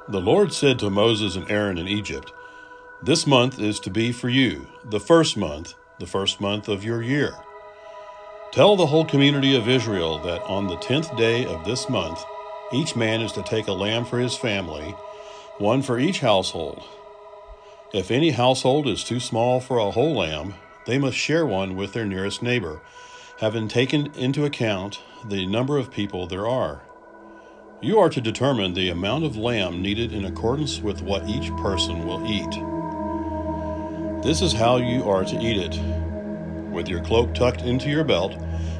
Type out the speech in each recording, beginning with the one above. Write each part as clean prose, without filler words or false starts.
The Lord said to Moses and Aaron in Egypt, "This month is to be for you, the first month of your year. Tell the whole community of Israel that on the 10th day of this month, each man is to take a lamb for his family, one for each household. If any household is too small for a whole lamb, they must share one with their nearest neighbor, having taken into account the number of people there are. You are to determine the amount of lamb needed in accordance with what each person will eat. This is how you are to eat it, with your cloak tucked into your belt,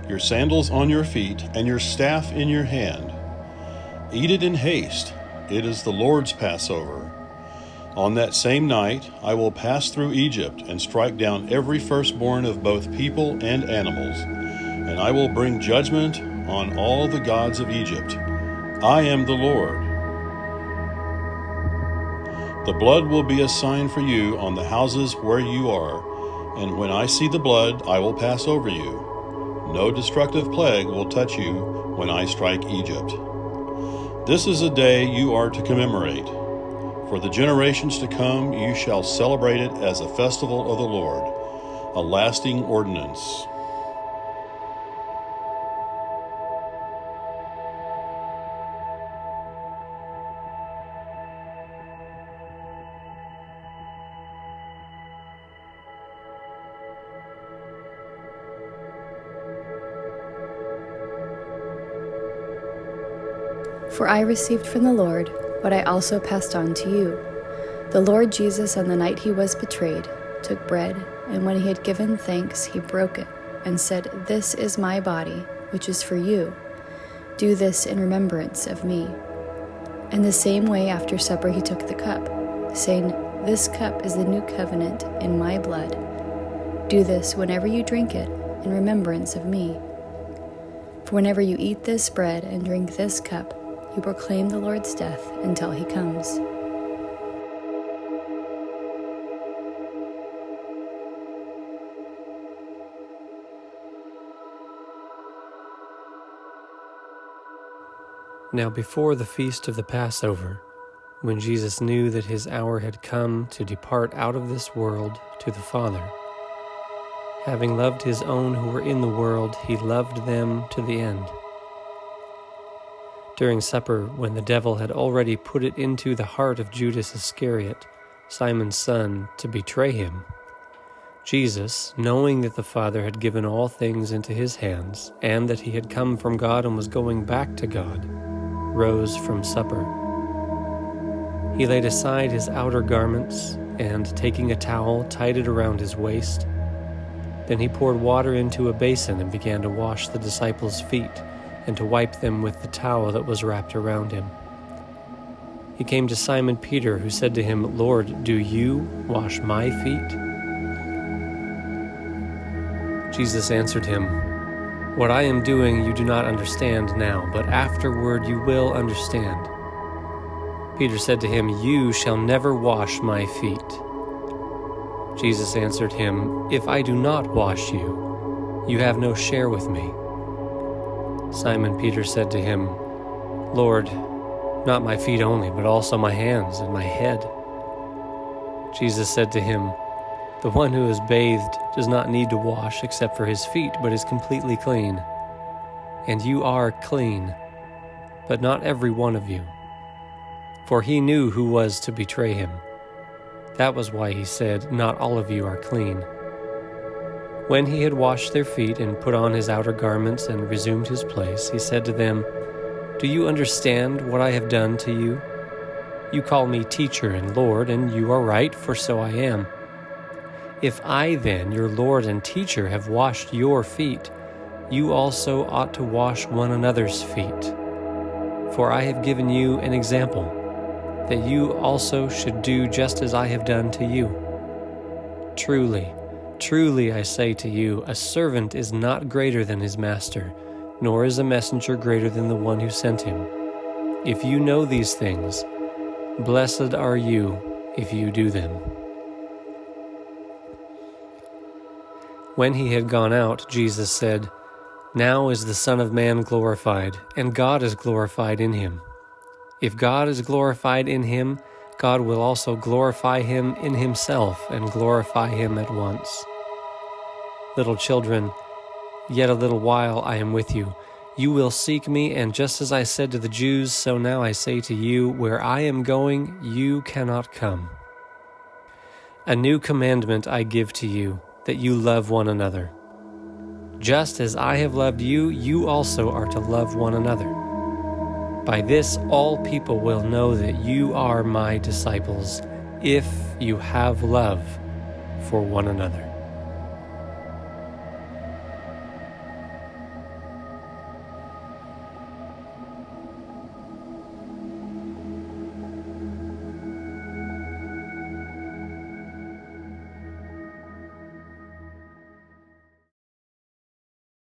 your sandals on your feet, and your staff in your hand. Eat it in haste. It is the Lord's Passover. On that same night I will pass through Egypt and strike down every firstborn of both people and animals, and I will bring judgment on all the gods of Egypt. I am the Lord. The blood will be a sign for you on the houses where you are, and when I see the blood, I will pass over you. No destructive plague will touch you when I strike Egypt. This is a day you are to commemorate. For the generations to come, you shall celebrate it as a festival of the Lord, a lasting ordinance." For I received from the Lord what I also passed on to you. The Lord Jesus, on the night he was betrayed, took bread, and when he had given thanks, he broke it, and said, "This is my body, which is for you. Do this in remembrance of me." In the same way, after supper, he took the cup, saying, "This cup is the new covenant in my blood. Do this whenever you drink it in remembrance of me. For whenever you eat this bread and drink this cup, you proclaim the Lord's death until he comes." Now before the feast of the Passover, when Jesus knew that his hour had come to depart out of this world to the Father, having loved his own who were in the world, he loved them to the end. During supper, when the devil had already put it into the heart of Judas Iscariot, Simon's son, to betray him, Jesus, knowing that the Father had given all things into his hands, and that he had come from God and was going back to God, rose from supper. He laid aside his outer garments, and taking a towel, tied it around his waist. Then he poured water into a basin and began to wash the disciples' feet, and to wipe them with the towel that was wrapped around him. He came to Simon Peter, who said to him, "Lord, do you wash my feet?" Jesus answered him, "What I am doing you do not understand now, but afterward you will understand." Peter said to him, "You shall never wash my feet." Jesus answered him, "If I do not wash you, you have no share with me." Simon Peter said to him, "Lord, not my feet only, but also my hands and my head." Jesus said to him, "The one who is bathed does not need to wash except for his feet, but is completely clean. And you are clean, but not every one of you." For he knew who was to betray him. That was why he said, "Not all of you are clean." When he had washed their feet and put on his outer garments and resumed his place, he said to them, "Do you understand what I have done to you? You call me teacher and Lord, and you are right, for so I am. If I then, your Lord and teacher, have washed your feet, you also ought to wash one another's feet. For I have given you an example, that you also should do just as I have done to you. Truly, truly I say to you, a servant is not greater than his master, nor is a messenger greater than the one who sent him. If you know these things, blessed are you if you do them." When he had gone out, Jesus said, "Now is the Son of Man glorified, and God is glorified in him. If God is glorified in him, God will also glorify him in himself and glorify him at once. Little children, yet a little while I am with you. You will seek me, and just as I said to the Jews, so now I say to you, where I am going, you cannot come. A new commandment I give to you, that you love one another. Just as I have loved you, you also are to love one another. By this all people will know that you are my disciples, if you have love for one another.